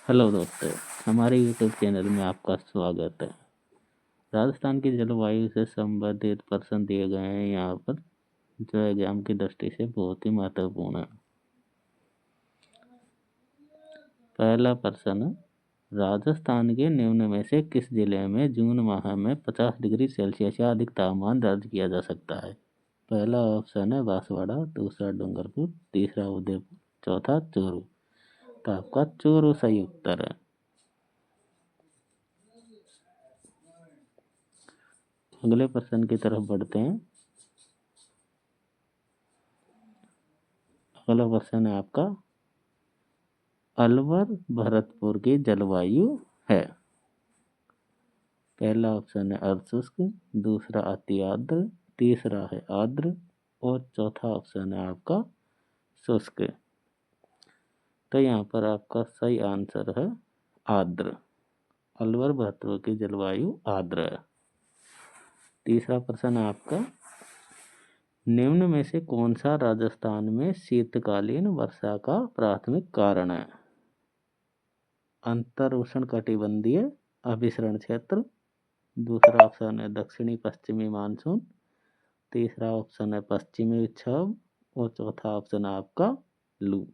Hello दोस्तों, हमारे YouTube channel में आपका स्वागत है। राजस्थान की जलवायु से संबंधित प्रश्न दिए गए हैं यहाँ पर, जो एग्जाम की दृष्टि से बहुत ही महत्वपूर्ण है। पहला प्रश्न, राजस्थान के निम्न में से किस जिले में जून माह में 50 डिग्री सेल्सियस या अधिक तापमान दर्ज किया जा सकता है? पहला ऑप्शन है बांसवाड़ा, दूसरा डूंगरपुर, तीसरा उदयपुर, चौथा चूरू। तो आपका चूरू सही उत्तर है। अगले प्रश्न की तरफ बढ़ते हैं। अगला प्रश्न है आपका, अलवर भरतपुर की जलवायु है। पहला ऑप्शन है अर्धशुष्क, दूसरा अति आर्द्र, तीसरा है आर्द्र और चौथा ऑप्शन है आपका शुष्क। तो यहाँ पर आपका सही आंसर है आर्द्र। अलवर भरतपुर की जलवायु आर्द्र है। तीसरा प्रश्न है आपका, निम्न में से कौन सा राजस्थान में शीतकालीन वर्षा का प्राथमिक कारण है? अंतर उष्णकटिबंधीय अभिसरण क्षेत्र, दूसरा ऑप्शन है दक्षिणी पश्चिमी मानसून, तीसरा ऑप्शन है पश्चिमी विक्षोभ और चौथा ऑप्शन है आपका लू।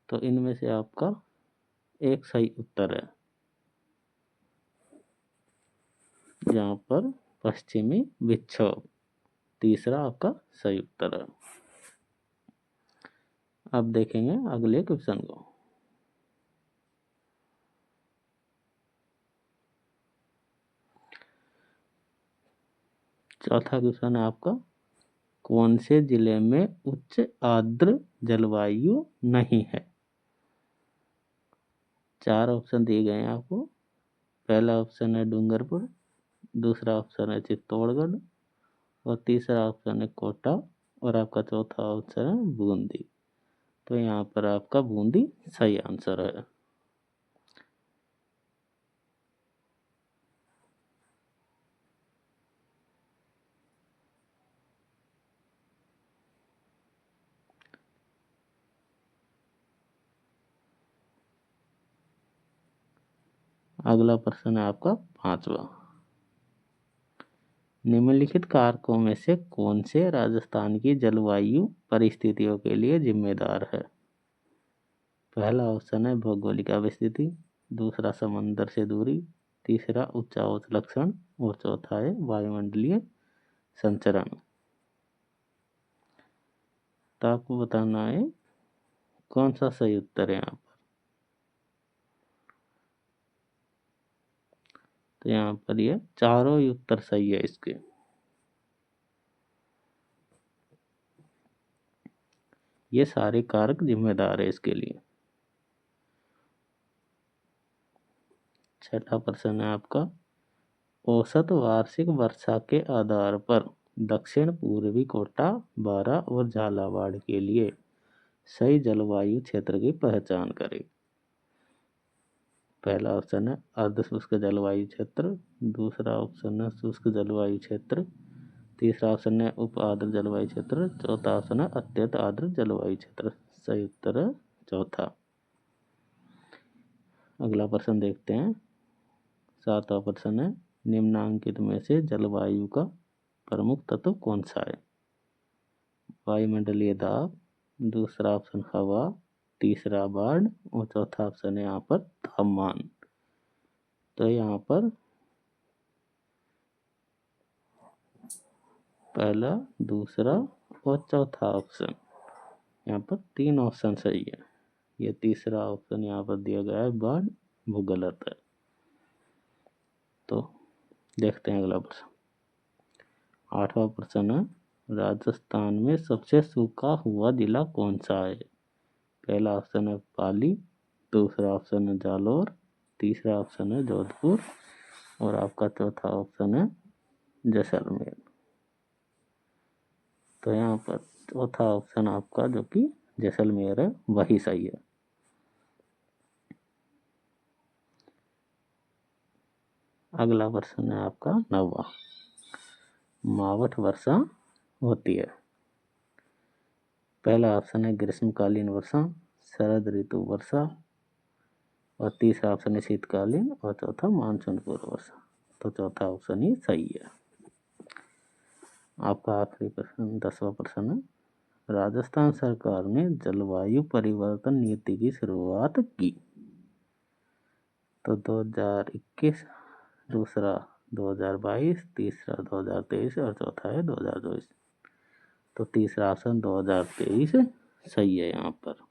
तो इनमें से आपका एक सही उत्तर है, यहाँ पर पश्चिमी विक्षोभ तीसरा आपका सही उत्तर है। अब देखेंगे अगले क्वेश्चन को। चौथा क्वेश्चन है आपका, कौन से जिले में उच्च आर्द्र जलवायु नहीं है? चार ऑप्शन दिए गए हैं आपको। पहला ऑप्शन है डूंगरपुर, दूसरा ऑप्शन है चित्तौड़गढ़ और तीसरा ऑप्शन है कोटा और आपका चौथा ऑप्शन है बूंदी। तो यहाँ पर आपका बूंदी सही आंसर है। अगला प्रश्न है आपका पांचवा, निम्नलिखित कारकों में से कौन से राजस्थान की जलवायु परिस्थितियों के लिए जिम्मेदार है? पहला ऑप्शन है भौगोलिक अवस्थिति, दूसरा समंदर से दूरी, तीसरा उच्चावच लक्षण और चौथा है वायुमंडलीय संचरण। तो आपको बताना है कौन सा सही उत्तर है यहाँ पर। तो यहाँ पर ये चारों ही उत्तर सही है इसके। ये सारे कारक जिम्मेदार है इसके लिए। छठा प्रश्न है आपका, औसत वार्षिक वर्षा के आधार पर दक्षिण पूर्वी कोटा, बारा और झालावाड़ के लिए सही जलवायु क्षेत्र की पहचान करें। पहला ऑप्शन है अर्ध शुष्क जलवायु क्षेत्र, दूसरा ऑप्शन है शुष्क जलवायु क्षेत्र, तीसरा ऑप्शन है उप आर्द्र जलवायु क्षेत्र, चौथा ऑप्शन है अत्यंत आर्द्र जलवायु क्षेत्र। सही उत्तर है चौथा। अगला प्रश्न देखते हैं। सातवां प्रश्न है, निम्नांकित में से जलवायु का प्रमुख तत्व कौन सा है? वायुमंडलीय दाब, दूसरा ऑप्शन हवा, तीसरा बाढ़ और चौथा ऑप्शन है यहाँ पर तापमान। तो यहाँ पर पहला, दूसरा और चौथा ऑप्शन, यहाँ पर तीन ऑप्शन सही है। ये तीसरा ऑप्शन यहाँ पर दिया गया है बाढ़, वो गलत है। तो देखते हैं अगला प्रश्न। आठवां प्रश्न है, राजस्थान में सबसे सूखा हुआ जिला कौन सा है? पहला ऑप्शन है पाली, दूसरा ऑप्शन है जालौर, तीसरा ऑप्शन है जोधपुर और आपका चौथा ऑप्शन है जैसलमेर। तो यहाँ पर चौथा ऑप्शन आपका जो कि जैसलमेर है वही सही है। अगला प्रश्न है आपका नौवां, मावठ वर्षा होती है। पहला ऑप्शन है ग्रीष्मकालीन वर्षा, शरद ऋतु वर्षा, और तीसरा ऑप्शन है शीतकालीन, और चौथा मानसून पूर्व वर्षा। तो चौथा ऑप्शन ही सही है। आपका आखिरी प्रश्न 10वां प्रश्न है, राजस्थान सरकार ने जलवायु परिवर्तन नीति की शुरुआत की। तो 2021, दूसरा 2022, तीसरा 2023 और चौथा है 2024। तो तीसरा ऑप्शन 2023 सही है यहाँ पर।